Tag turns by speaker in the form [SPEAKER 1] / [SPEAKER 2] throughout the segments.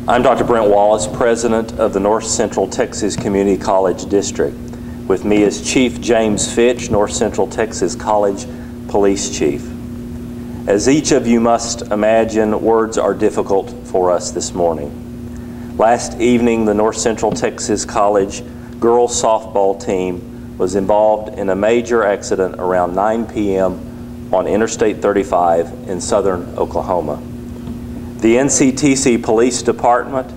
[SPEAKER 1] I'm Dr. Brent Wallace, President of the North Central Texas Community College District. With me is Chief James Fitch, North Central Texas College Police Chief. As each of you must imagine, words are difficult for us this morning. Last evening, the North Central Texas College girls softball team was involved in a major accident around 9 p.m. on Interstate 35 in southern Oklahoma. The NCTC Police Department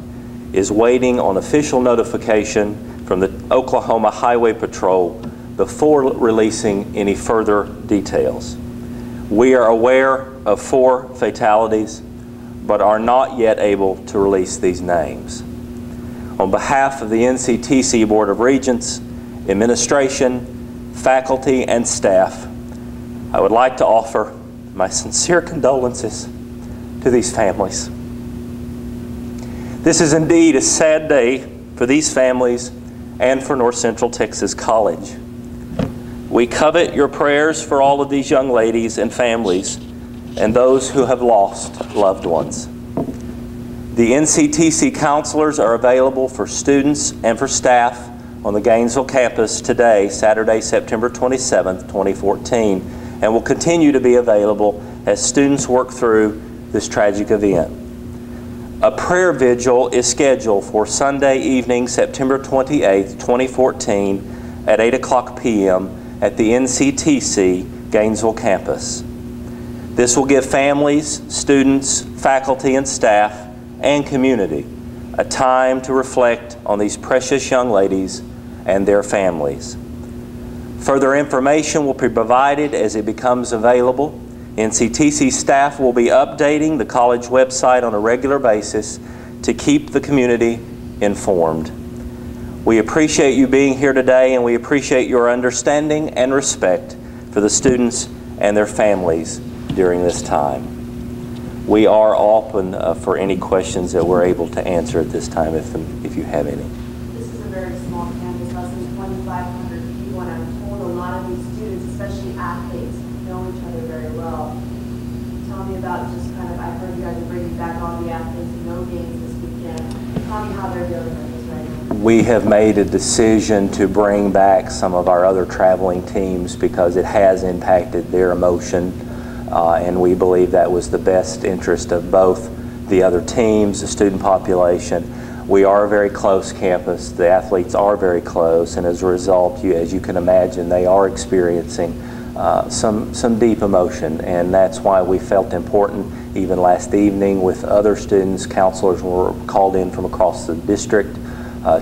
[SPEAKER 1] is waiting on official notification from the Oklahoma Highway Patrol before releasing any further details. We are aware of 4 fatalities, but are not yet able to release these names. On behalf of the NCTC Board of Regents, administration, faculty, and staff, I would like to offer my sincere condolences to these families. This is indeed a sad day for these families and for North Central Texas College. We covet your prayers for all of these young ladies and families and those who have lost loved ones. The NCTC counselors are available for students and for staff on the Gainesville campus today, Saturday, September 27th, 2014, and will continue to be available as students work through this tragic event. A prayer vigil is scheduled for Sunday evening, September 28th, 2014 at 8:00 p.m. at the NCTC Gainesville campus. This will give families, students, faculty, and staff, and community a time to reflect on these precious young ladies and their families. Further information will be provided as it becomes available. NCTC staff will be updating the college website on a regular basis to keep the community informed. We appreciate you being here today, and we appreciate your understanding and respect for the students and their families during this time. We are open for any questions that we're able to answer at this time if you have any.
[SPEAKER 2] This is a very small campus, less than 2,500 people, and I'm told a lot of these students, especially athletes, know each other very well. Tell me about just kind of, I've heard you guys are bringing back all the athletes and no games this weekend. Tell me how they're dealing with this right now.
[SPEAKER 1] We have made a decision to bring back some of our other traveling teams because it has impacted their emotion, and we believe that was the best interest of both the other teams, the student population. We are a very close campus. The athletes are very close, and as a result, as you can imagine, they are experiencing some deep emotion, and that's why we felt important. Even last evening with other students, counselors were called in from across the district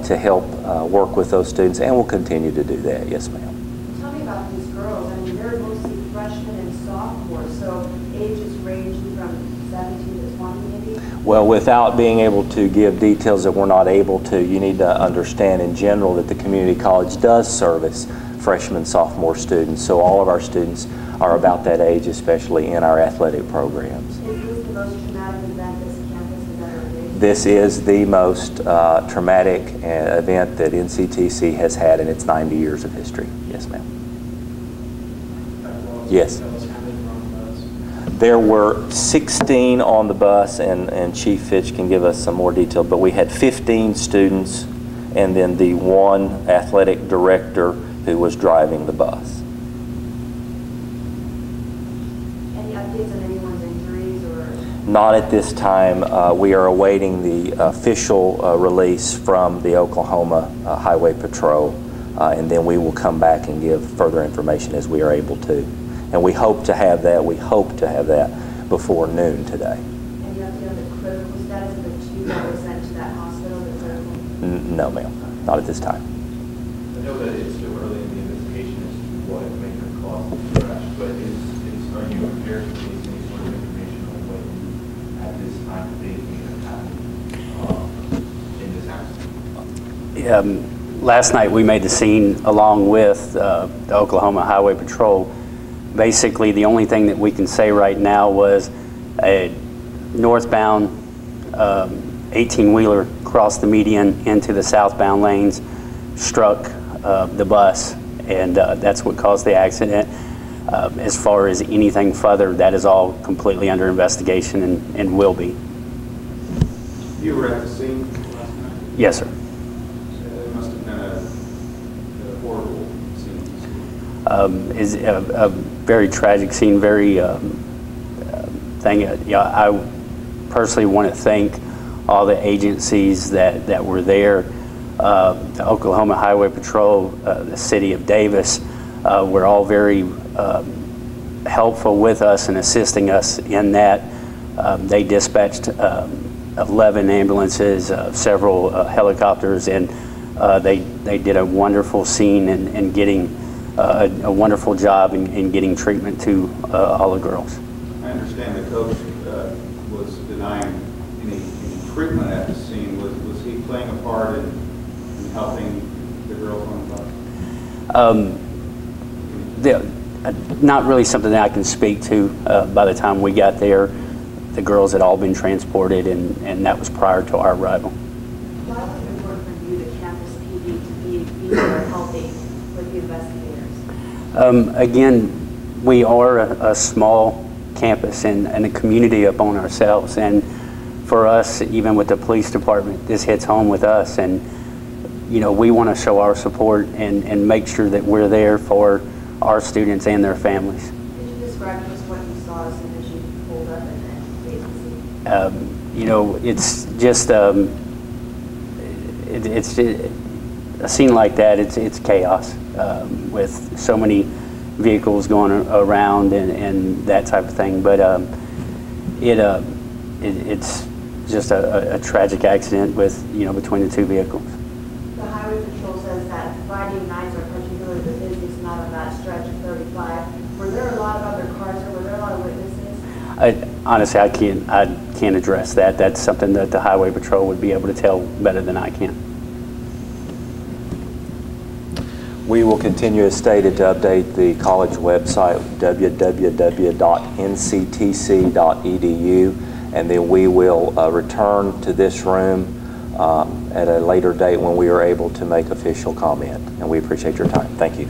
[SPEAKER 1] to help work with those students, and we'll continue to do that. Yes, ma'am.
[SPEAKER 2] Tell me about these girls. I mean, they're mostly freshmen and sophomores, so ages ranging from 17 to 20 maybe?
[SPEAKER 1] Well, without being able to give details that we're not able to, you need to understand in general that the community college does service freshman, sophomore students. So all of our students are about that age, especially in our athletic programs.
[SPEAKER 2] Is this the most traumatic event this campus has ever faced?
[SPEAKER 1] This is the most traumatic event that NCTC has had in its 90 years of history. Yes, ma'am. Yes. There were 16 on the bus, and Chief Fitch can give us some more detail, but we had 15 students and then the one athletic director who was driving the bus.
[SPEAKER 2] Any updates on anyone's injuries or?
[SPEAKER 1] Not at this time. We are awaiting the official release from the Oklahoma Highway Patrol, and then we will come back and give further information as we are able to. And we hope to have that. We hope to have that before noon today.
[SPEAKER 2] And you have to know the critical status of the 2 that were sent to that hospital, the critical?
[SPEAKER 1] No, ma'am. Not at this time.
[SPEAKER 3] I know that it's still early in the investigation as to what may have caused the crash, but are you prepared to release any sort of information on what you, at this time of day, may have happened in this accident?
[SPEAKER 4] Last night we made the scene along with the Oklahoma Highway Patrol. Basically, the only thing that we can say right now was a northbound 18-wheeler crossed the median into the southbound lanes, struck the bus, and that's what caused the accident. As far as anything further, that is all completely under investigation and will be.
[SPEAKER 5] You were at the scene last night?
[SPEAKER 4] Yes, sir.
[SPEAKER 5] It must have been a horrible scene.
[SPEAKER 4] Is a very tragic scene, very thing. Yeah, I personally want to thank all the agencies that were there. The Oklahoma Highway Patrol, the City of Davis, were all very helpful with us and assisting us in that. They dispatched 11 ambulances, several helicopters, and they did a wonderful scene in getting a wonderful job in getting treatment to all the girls.
[SPEAKER 5] I understand the coach was denying any treatment at the scene. Was he playing a part in helping the girls on the bus?
[SPEAKER 4] Not really something that I can speak to. By the time we got there, the girls had all been transported, and that was prior to our arrival.
[SPEAKER 2] Why was it important for you, the campus PD, to be there helping with the investigators?
[SPEAKER 4] Again, we are a small campus and a community upon ourselves, and for us, even with the police department, this hits home with us, and we want to show our support and make sure that we're there for our students and their families.
[SPEAKER 2] Could you describe just what you saw as soon as you pulled up and
[SPEAKER 4] it's just it's a scene like that. It's chaos with so many vehicles going around and that type of thing. But it's just a tragic accident with between the two vehicles.
[SPEAKER 2] The Highway Patrol says that Friday nights are particularly the busiest night on that stretch of 35. Were there a lot of other cars or were there a lot of witnesses?
[SPEAKER 4] Honestly, I can't address that. That's something that the Highway Patrol would be able to tell better than I can.
[SPEAKER 1] We will continue as stated to update the college website, www.nctc.edu, and then we will return to this room at a later date when we are able to make official comment. And we appreciate your time. Thank you.